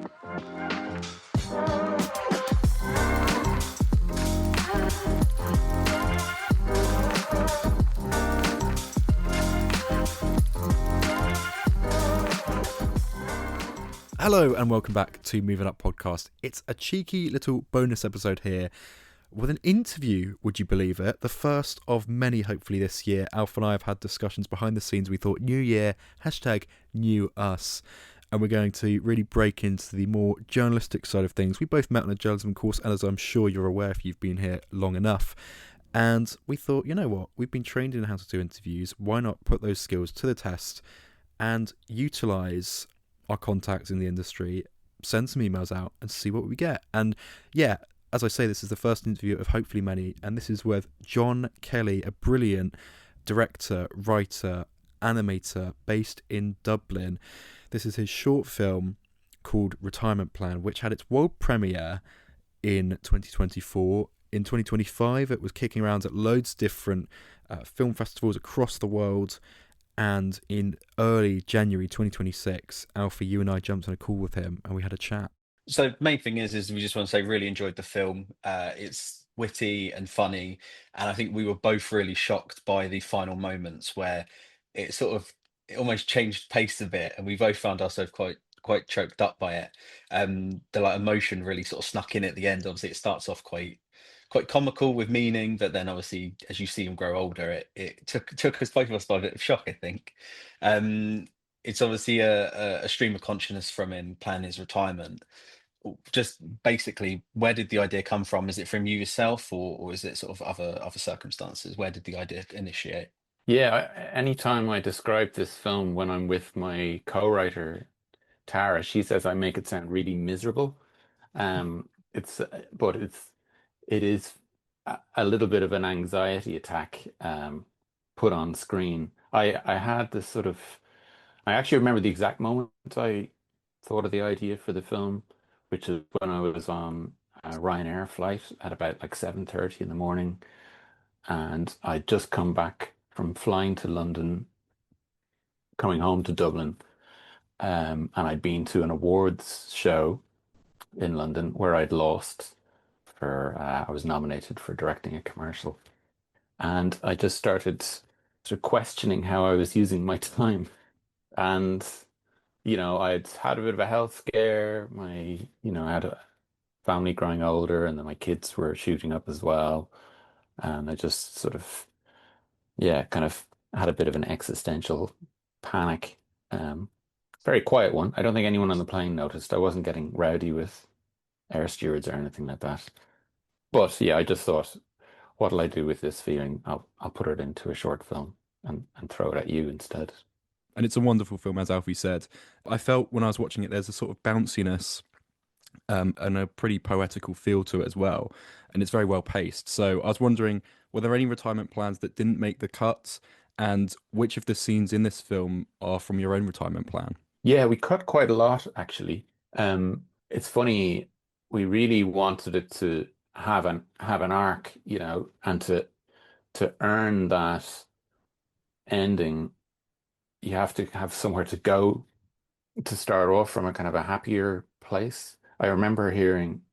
Hello and welcome back to Moving Up Podcast. It's a cheeky little bonus episode here with an interview, would you believe it? The first of many, hopefully, this year. Alf and I have had discussions behind the scenes. We thought, new year, hashtag new us. And we're going to really break into the more journalistic side of things. We both met on a journalism course, and as I'm sure you're aware if you've been here long enough. And we thought, you know what? We've been trained in how to do interviews. Why not put those skills to the test and utilise our contacts in the industry, send some emails out and see what we get. And yeah, as I say, this is the first interview of hopefully many, and this is with John Kelly, a brilliant director, writer, animator based in Dublin. This is his short film called Retirement Plan, which had its world premiere in 2024. In 2025, it was kicking around at loads of different film festivals across the world. And in early January 2026, Alfie, you and I jumped on a call with him and we had a chat. So the main thing is we just want to say really enjoyed the film. It's witty and funny, and I think we were both really shocked by the final moments where it almost changed pace a bit, and we both found ourselves quite choked up by it. The like emotion really sort of snuck in at the end. Obviously, it starts off quite comical with meaning, but then obviously as you see him grow older, it took us both of us by a bit of shock, I think. It's obviously a stream of consciousness from him planning his retirement. Just basically, where did the idea come from? Is it from you yourself, or is it sort of other circumstances? Where did the idea initiate? Yeah, anytime I describe this film when I'm with my co-writer Tara, she says I make it sound really miserable. But it is a little bit of an anxiety attack put on screen. I had this sort of, I actually remember the exact moment I thought of the idea for the film, which is when I was on a Ryanair flight at about like 7:30 in the morning, and I'd just come back from flying to London, coming home to Dublin, and I'd been to an awards show in London where I'd lost for I was nominated for directing a commercial, and I just started sort of questioning how I was using my time. And I'd had a bit of a health scare. I had a family growing older, and then my kids were shooting up as well. And I just sort of, yeah, kind of had a bit of an existential panic. Very quiet one. I don't think anyone on the plane noticed. I wasn't getting rowdy with air stewards or anything like that. But yeah, I just thought, what'll I do with this feeling? I'll put it into a short film and throw it at you instead. And it's a wonderful film, as Alfie said. I felt when I was watching it, there's a sort of bounciness and a pretty poetical feel to it as well. And it's very well paced. So I was wondering, were there any retirement plans that didn't make the cut? And which of the scenes in this film are from your own retirement plan? Yeah, we cut quite a lot actually. It's funny, we really wanted it to have an arc, and to earn that ending, you have to have somewhere to go to start off from a kind of a happier place. I remember hearing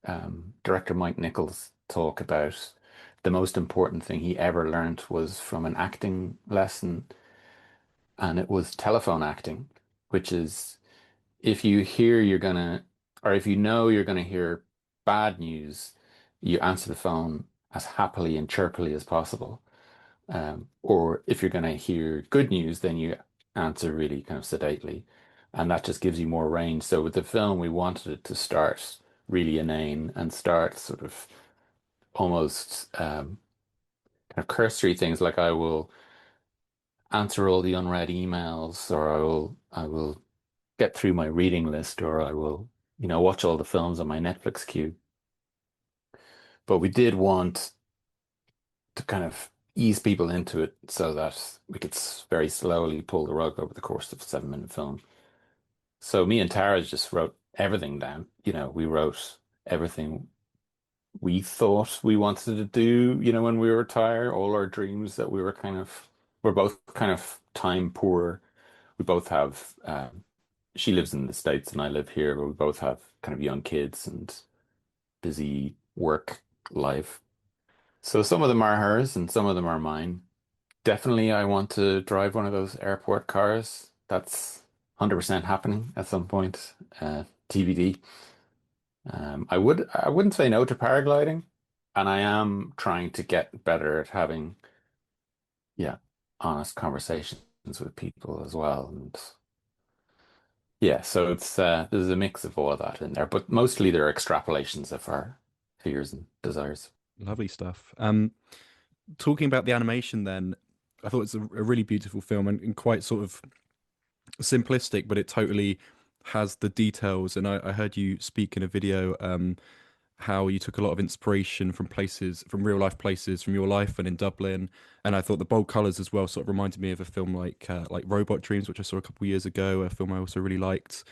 director Mike Nichols talk about the most important thing he ever learned was from an acting lesson, and it was telephone acting, which is if you hear you're gonna, or if you know you're gonna hear bad news, you answer the phone as happily and chirpily as possible. Or if you're gonna hear good news, then you answer really kind of sedately, and that just gives you more range. So with the film, we wanted it to start really inane and start sort of almost kind of cursory things like I will answer all the unread emails, or I will get through my reading list, or I will, watch all the films on my Netflix queue. But we did want to kind of ease people into it so that we could very slowly pull the rug over the course of a 7-minute film. So me and Tara just wrote everything down. We wrote everything we thought we wanted to do, when we retire, all our dreams that we're both kind of time poor. We both have she lives in the States and I live here, but we both have kind of young kids and busy work life. So some of them are hers and some of them are mine. Definitely, I want to drive one of those airport cars. That's 100% happening at some point. TBD. I wouldn't say no to paragliding, and I am trying to get better at having, yeah, honest conversations with people as well. And yeah, so it's there's a mix of all of that in there, but mostly they're extrapolations of our fears and desires. Lovely stuff. Talking about the animation, then, I thought it's a really beautiful film and quite sort of simplistic, but it totally has the details. And I heard you speak in a video how you took a lot of inspiration from places, from real life places, from your life and in Dublin. And I thought the bold colours as well sort of reminded me of a film like Robot Dreams, which I saw a couple of years ago, a film I also really liked.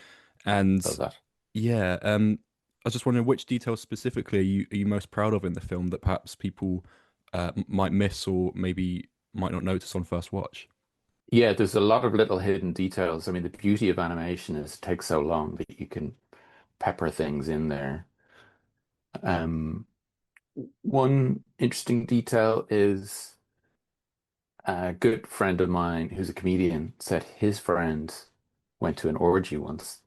And Does that? yeah, I was just wondering which details specifically are you most proud of in the film that perhaps people might miss or maybe might not notice on first watch. Yeah, there's a lot of little hidden details. I mean, the beauty of animation is it takes so long that you can pepper things in there. Um, One interesting detail is a good friend of mine who's a comedian said his friend went to an orgy once,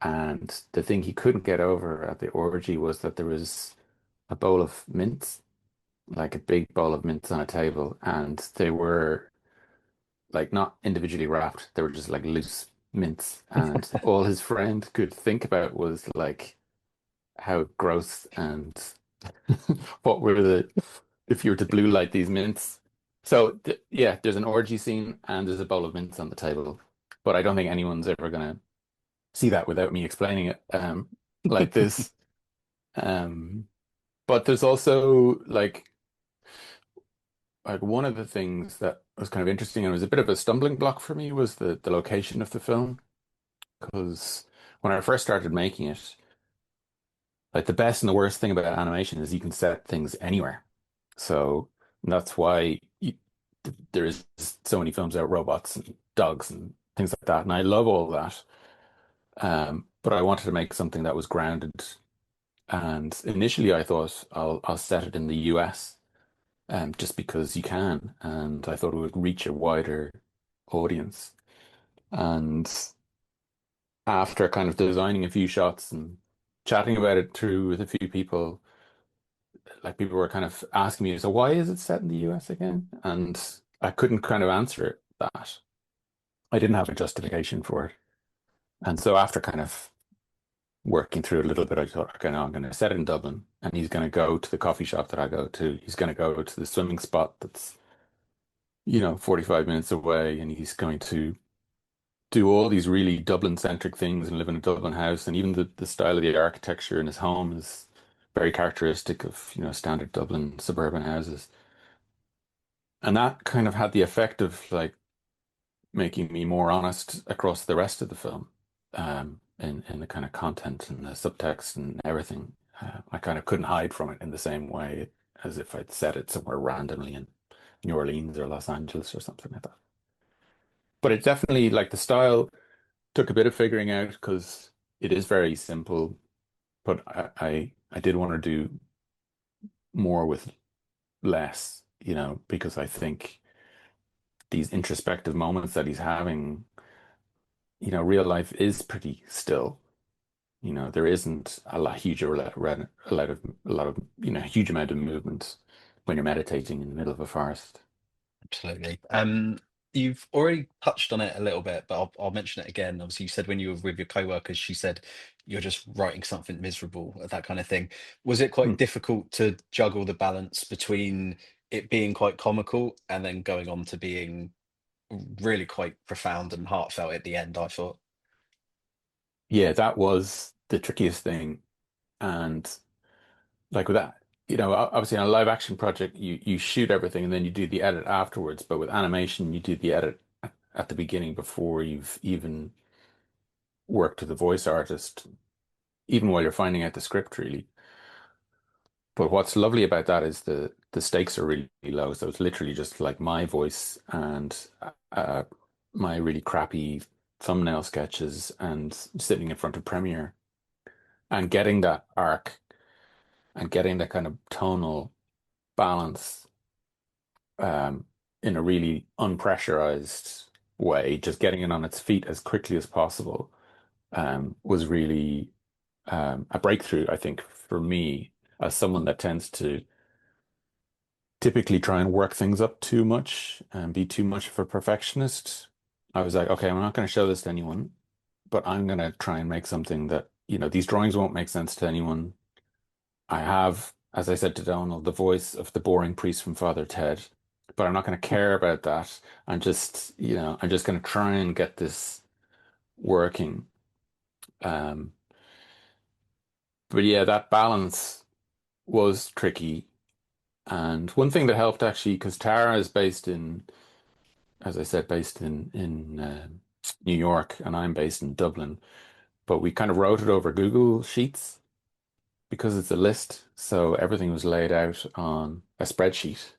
and the thing he couldn't get over at the orgy was that there was a bowl of mints, like a big bowl of mints on a table, and they were like not individually wrapped, they were just like loose mints, and all his friend could think about was like how gross and what were the if you were to blue light these mints. So th yeah, there's an orgy scene and there's a bowl of mints on the table, but I don't think anyone's ever gonna see that without me explaining it like this. Um, but there's also like one of the things that was kind of interesting and was a bit of a stumbling block for me was the location of the film because when I first started making it, like the best and the worst thing about animation is you can set things anywhere. So that's why there is so many films about robots and dogs and things like that, and I love all that. But I wanted to make something that was grounded, and initially I thought I'll set it in the US, just because you can, and I thought it would reach a wider audience. And after kind of designing a few shots and chatting about it through with a few people, like people were kind of asking me, so why is it set in the US again? And I couldn't kind of answer that. I didn't have a justification for it. And so after kind of working through it a little bit, I thought, okay, no, I'm going to set it in Dublin and he's going to go to the coffee shop that I go to. He's going to go to the swimming spot that's, 45 minutes away, and he's going to do all these really Dublin-centric things and live in a Dublin house. And even the style of the architecture in his home is very characteristic of, standard Dublin suburban houses. And that kind of had the effect of like making me more honest across the rest of the film, in the kind of content and the subtext and everything. I kind of couldn't hide from it in the same way as if I'd set it somewhere randomly in New Orleans or Los Angeles or something like that. But it definitely, like the style took a bit of figuring out because it is very simple, but I did want to do more with less, because I think these introspective moments that he's having, real life is pretty still. There isn't a lot of, huge amount of movement when you're meditating in the middle of a forest. Absolutely. You've already touched on it a little bit, but I'll mention it again. Obviously, you said when you were with your co-workers, she said you're just writing something miserable, that kind of thing. Was it quite Hmm. difficult to juggle the balance between it being quite comical and then going on to being really quite profound and heartfelt at the end, I thought. Yeah, that was the trickiest thing. And like with that, obviously on a live action project, you shoot everything and then you do the edit afterwards. But with animation, you do the edit at the beginning before you've even worked with the voice artist, even while you're finding out the script, really. But what's lovely about that is the stakes are really low. So it's literally just like my voice and uh, my really crappy thumbnail sketches and sitting in front of Premiere and getting that arc and getting that kind of tonal balance um, in a really unpressurized way, just getting it on its feet as quickly as possible, was really a breakthrough, I think, for me as someone that tends to typically try and work things up too much and be too much of a perfectionist. I was like, okay, I'm not going to show this to anyone, but I'm going to try and make something that, these drawings won't make sense to anyone. I have, as I said to Donald, the voice of the boring priest from Father Ted, but I'm not going to care about that. I'm just going to try and get this working. Um, but yeah, that balance was tricky. And one thing that helped actually, because Tara is based in, as I said, based in New York, and I'm based in Dublin, but we kind of wrote it over Google Sheets because it's a list, so everything was laid out on a spreadsheet.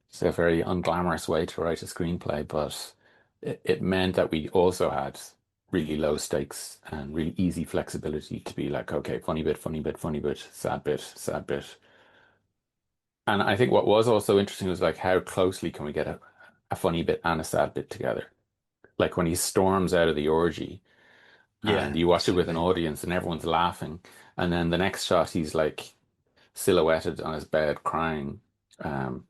It's a very unglamorous way to write a screenplay, but it meant that we also had really low stakes and really easy flexibility to be like, okay, funny bit, funny bit, funny bit, sad bit, sad bit. And I think what was also interesting was like how closely can we get a funny bit and a sad bit together? Like when he storms out of the orgy and Yeah, you watch it with an absolutely. audience and everyone's laughing, and then the next shot he's like silhouetted on his bed crying. Um,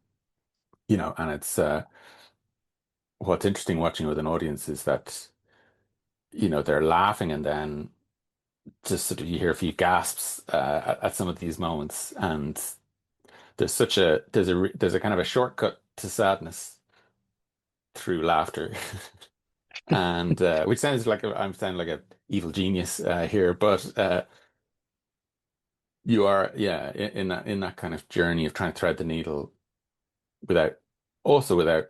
and it's what's interesting watching with an audience is that, they're laughing and then just sort of you hear a few gasps at some of these moments, and there's a kind of a shortcut to sadness through laughter, and which sounds like I'm sounding like a evil genius here, but you are, yeah, in that kind of journey of trying to thread the needle without without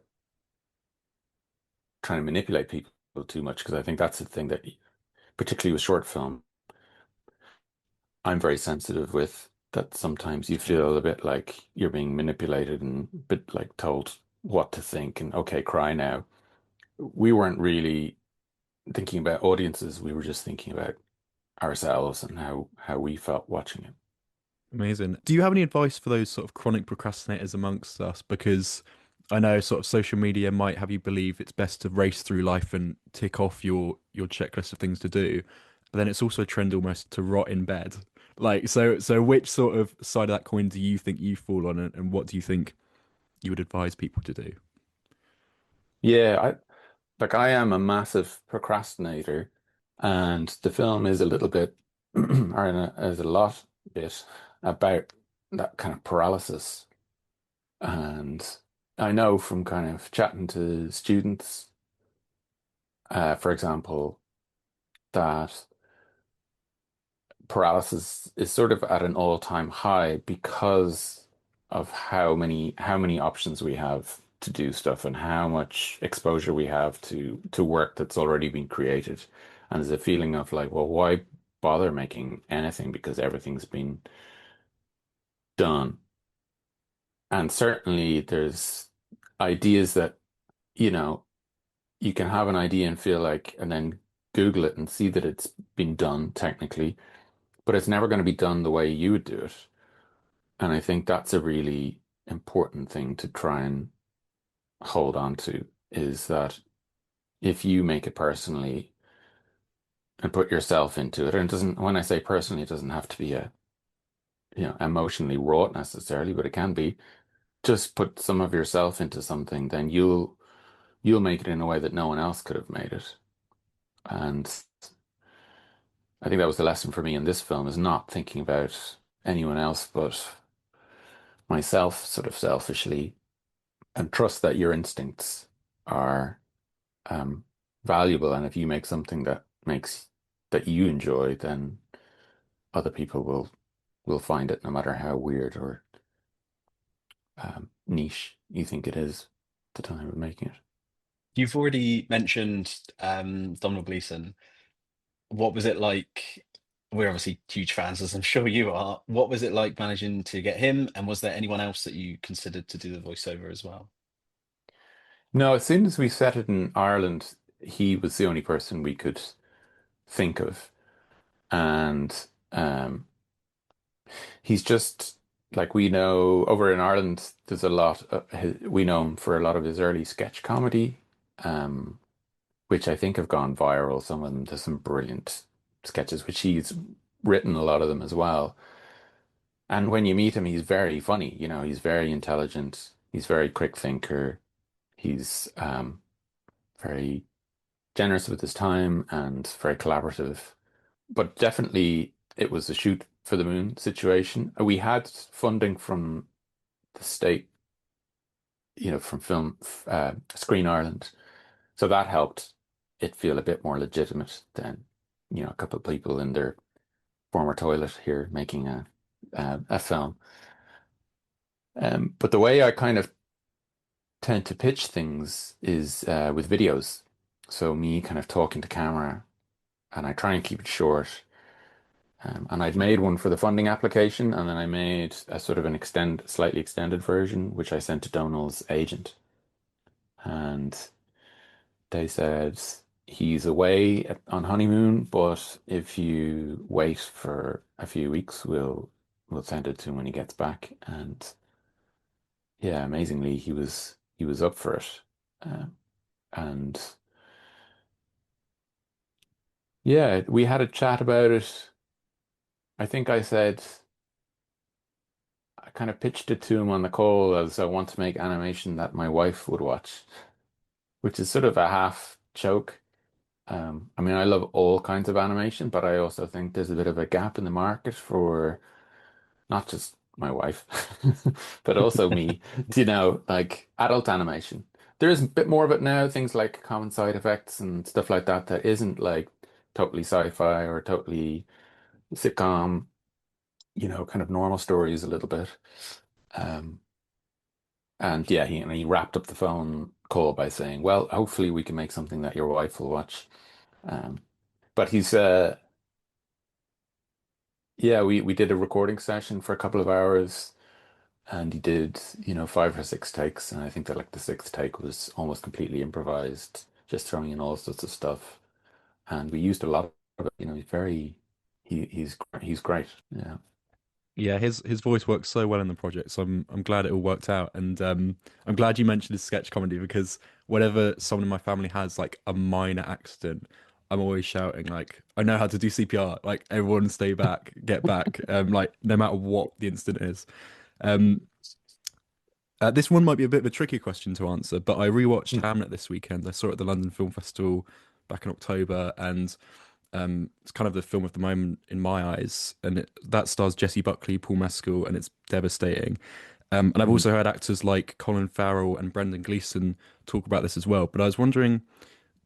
trying to manipulate people too much, because I think that's the thing that, particularly with short film, I'm very sensitive with, that sometimes you feel a bit like you're being manipulated and a bit like told what to think and okay, cry now. We weren't really thinking about audiences. We were just thinking about ourselves and how we felt watching it. Amazing. Do you have any advice for those sort of chronic procrastinators amongst us? Because I know sort of social media might have you believe it's best to race through life and tick off your checklist of things to do, but then it's also a trend almost to rot in bed. Like so which sort of side of that coin do you think you fall on, and what do you think you would advise people to do? Yeah, I am a massive procrastinator, and the film is a little bit, is a lot bit about that kind of paralysis. And I know from kind of chatting to students, for example, that paralysis is sort of at an all-time high because of how many options we have to do stuff and how much exposure we have to work that's already been created. And there's a feeling of like, well, why bother making anything because everything's been done. And certainly there's ideas that, you know, you can have an idea and feel like, and then Google it and see that it's been done technically, but it's never going to be done the way you would do it. And I think that's a really important thing to try and hold on to, is that if you make it personally and put yourself into it, and it doesn't, when I say personally, it doesn't have to be emotionally wrought necessarily, but it can be, just put some of yourself into something, then you'll make it in a way that no one else could have made it. And I think that was the lesson for me in this film, is not thinking about anyone else but myself, sort of selfishly, and trust that your instincts are um, valuable. And if you make something that you enjoy, then other people will find it, no matter how weird or niche you think it is at the time of making it. You've already mentioned Donald Gleason. What was it like? We're obviously huge fans, as I'm sure you are. What was it like managing to get him? And was there anyone else that you considered to do the voiceover as well? No, as soon as we set it in Ireland, he was the only person we could think of. And um, he's just like, we know over in Ireland, there's a lot, we know him for a lot of his early sketch comedy, um, which I think have gone viral. Some of them, there's some brilliant sketches, which he's written a lot of them as well. And when you meet him, he's very funny. He's very intelligent. He's very quick thinker. He's very generous with his time and very collaborative. But definitely, it was a shoot for the moon situation. We had funding from the state, from Screen Ireland. So that helped it feel a bit more legitimate than, a couple of people in their former toilet here making a film. But the way I kind of tend to pitch things is with videos. So me kind of talking to camera, and I try and keep it short. And I'd made one for the funding application, and then I made a sort of slightly extended version, which I sent to Donald's agent. And they said he's away on honeymoon, but if you wait for a few weeks, we'll send it to him when he gets back. And yeah, amazingly, he was up for it. And yeah, we had a chat about it. I think I kind of pitched it to him on the call as, I want to make animation that my wife would watch, which is sort of a half joke. I mean, I love all kinds of animation, but I also think there's a bit of a gap in the market for not just my wife, but also me, like adult animation. There is a bit more of it now, things like common side effects and stuff like that, that isn't like totally sci-fi or totally sitcom, kind of normal stories a little bit. Um, and yeah, he wrapped up the phone call by saying, "Well, hopefully we can make something that your wife will watch." Um, but yeah, we did a recording session for a couple of hours, and he did, 5 or 6 takes, and I think that like the sixth take was almost completely improvised, just throwing in all sorts of stuff, and we used a lot of it. He's great. Yeah. Yeah, his voice works so well in the project, so I'm glad it all worked out, and I'm glad you mentioned his sketch comedy because whenever someone in my family has like a minor accident, I'm always shouting like, "I know how to do CPR!" Like everyone, stay back, get back, like no matter what the incident is. Um, this one might be a bit of a tricky question to answer, but I rewatched Hmm. Hamlet this weekend. I saw it at the London Film Festival back in October, and it's kind of the film of the moment in my eyes, and that stars Jesse Buckley, Paul Mescal, and it's devastating. And I've Mhm. also heard actors like Colin Farrell and Brendan Gleeson talk about this as well. But I was wondering,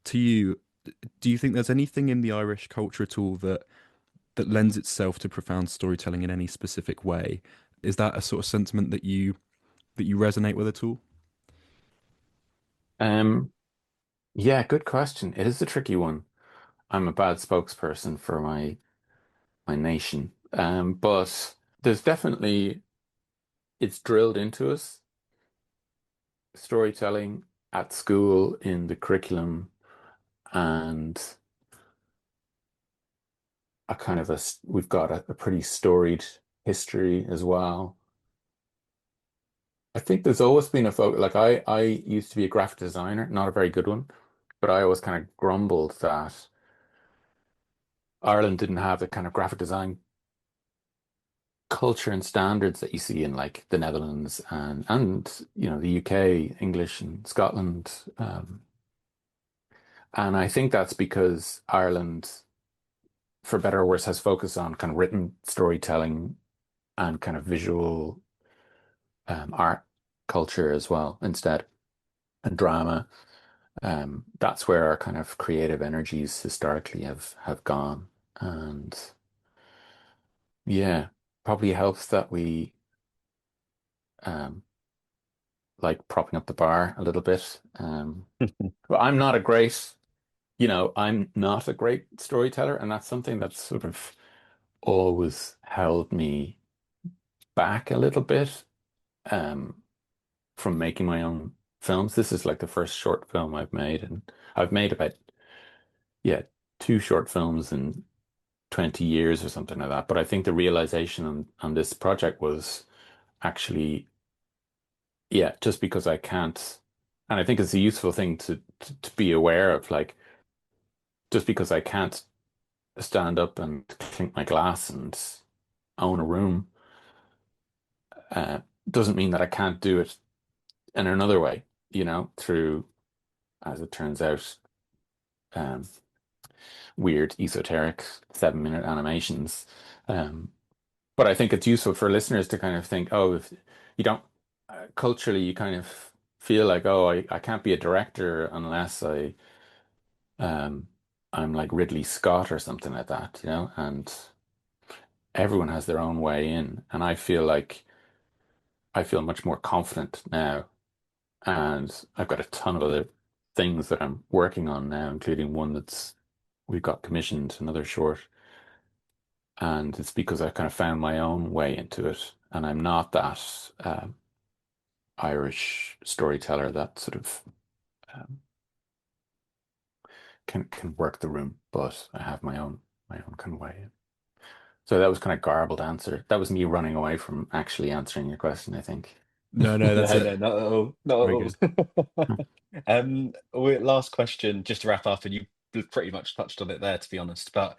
to you, do you think there's anything in the Irish culture at all that lends itself to profound storytelling in any specific way? Is that a sort of sentiment that you resonate with at all? Um, yeah, good question. It is a tricky one. I'm a bad spokesperson for my nation. But there's definitely, it's drilled into us, storytelling at school in the curriculum, and we've got a pretty storied history as well. I think there's always been a focus. Like, I used to be a graphic designer, not a very good one, but I always kind of grumbled that Ireland didn't have the kind of graphic design culture and standards that you see in like the Netherlands and the UK, English and Scotland. And I think that's because Ireland, for better or worse, has focused on kind of written storytelling and kind of visual art culture as well instead, and drama. That's where our kind of creative energies historically have gone. And yeah, probably helps that we um like propping up the bar a little bit. But I'm not a great storyteller, and that's something that's sort of always held me back a little bit um, from making my own films. This is like the first short film I've made, and I've made about yeah, 2 short films in 20 years or something like that. But I think the realization on this project was actually, yeah, just because I can't, and I think it's a useful thing to be aware of, like, just because I can't stand up and clink my glass and own a room, uh, doesn't mean that I can't do it in another way, through, as it turns out, um, weird, esoteric 7-minute animations. Um, but I think it's useful for listeners to kind of think, oh, if you don't, culturally, you kind of feel like, oh, I can't be a director unless um, I'm like Ridley Scott or something like that, and everyone has their own way in. And I feel much more confident now. And I've got a ton of other things that I'm working on now, including one we've got commissioned, another short. And it's because I kind of found my own way into it. And I'm not that Irish storyteller that sort of um, can work the room, but I have my own kind of way. So that was kind of garbled answer. That was me running away from actually answering your question, I think. No, that's No, it. no, not at all. Very good. Not at all. Last question, just to wrap up, and you pretty much touched on it there, to be honest. But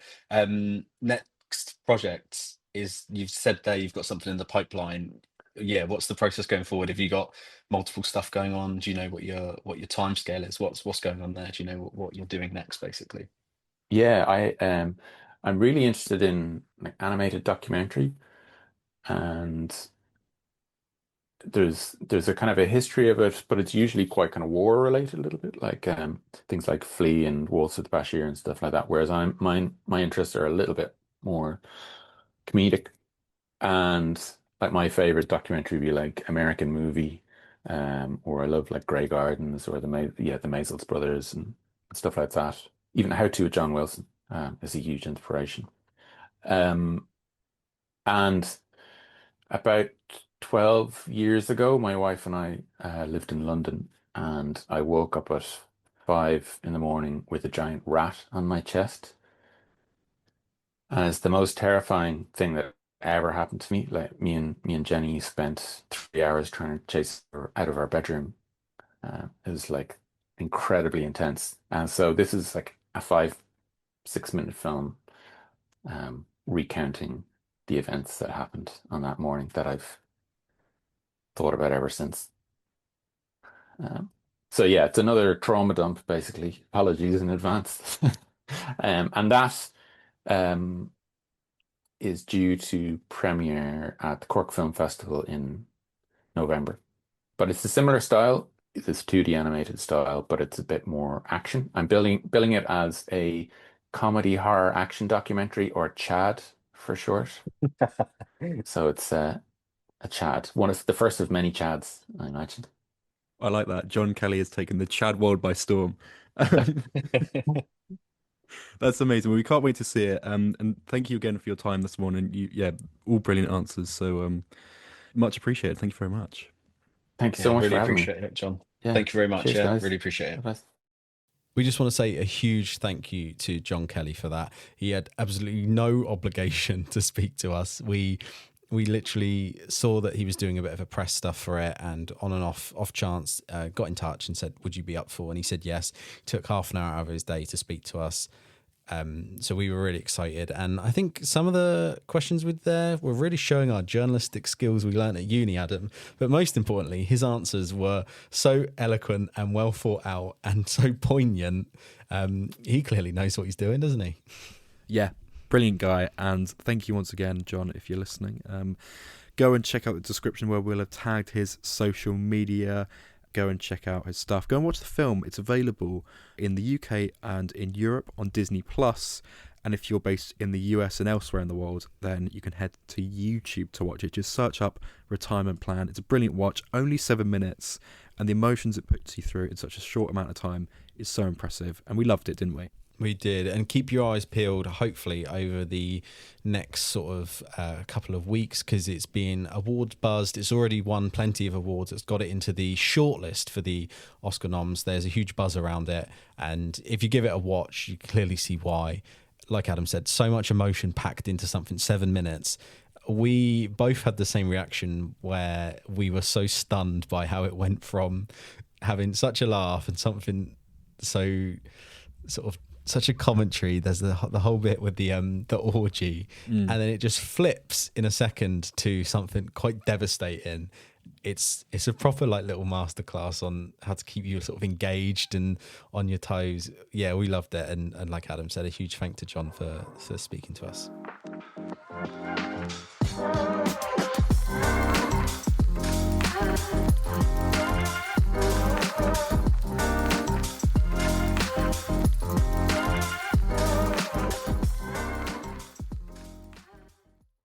next project is, you've said there you've got something in the pipeline. Yeah, what's the process going forward? Have you got multiple stuff going on? Do you know what your time scale is? What's going on there? Do you know what you're doing next, basically? Yeah, I'm really interested in like animated documentary, and there's a kind of a history of it, but it's usually quite kind of war related a little bit, like things like Flea and Waltz with Bashir and stuff like that. Whereas my interests are a little bit more comedic, and like my favorite documentary would be like American Movie, or I love like Grey Gardens or the Maisels brothers and stuff like that. Even How to with John Wilson is a huge inspiration. Um, and about 12 years ago, my wife and I lived in London, and I woke up at 5 in the morning with a giant rat on my chest. And it's the most terrifying thing that ever happened to me. Like me and Jenny spent 3 hours trying to chase her out of our bedroom. It was like incredibly intense. And so this is like a 6 minute film, recounting the events that happened on that morning that I've thought about ever since. Um, so yeah, it's another trauma dump, basically. Apologies in advance. And that um, is due to premiere at the Cork Film Festival in November. But it's a similar style. It's 2D animated style, but it's a bit more action. I'm billing it as a comedy horror action documentary, or CHAD for short. So it's a CHAD, one of the first of many CHADs, I imagine. I like that. John Kelly has taken the Chad world by storm. That's amazing. Well, we can't wait to see it. And thank you again for your time this morning. Yeah, all brilliant answers. So much appreciated. Thank you very much. Thank you so Yeah, much really for having me. appreciate it, John. Yeah. Thank you very much. Cheers, Yeah, guys. really appreciate it. Bye-bye. We just want to say a huge thank you to John Kelly for that. He had absolutely no obligation to speak to us. We literally saw that he was doing a bit of a press stuff for it, and on and off chance got in touch and said, would you be up for? And he said yes. He took half an hour out of his day to speak to us. So we were really excited, and I think some of the questions with there were really showing our journalistic skills we learned at uni, Adam. But most importantly, his answers were so eloquent and well thought out and so poignant. He clearly knows what he's doing, doesn't he? Yeah, brilliant guy. And thank you once again, John, if you're listening. Go and check out the description where we'll have tagged his social media. Go and check out his stuff. Go and watch the film. It's available in the UK and in Europe on Disney Plus. And if you're based in the US and elsewhere in the world, then you can head to YouTube to watch it. Just search up Retirement Plan. It's a brilliant watch, only 7 minutes, and the emotions it puts you through in such a short amount of time is so impressive. And we loved it, didn't we? We did, and keep your eyes peeled, hopefully, over the next sort of couple of weeks, because it's been awards buzzed. It's already won plenty of awards. It's got it into the shortlist for the Oscar noms. There's a huge buzz around it, and if you give it a watch, you clearly see why. Like Adam said, so much emotion packed into something, 7 minutes. We both had the same reaction where we were so stunned by how it went from having such a laugh and something so sort of such a commentary. There's the whole bit with the orgy, and then it just flips in a second to something quite devastating. It's a proper like little masterclass on how to keep you sort of engaged and on your toes. Yeah, we loved it, and like Adam said, a huge thank to John for speaking to us.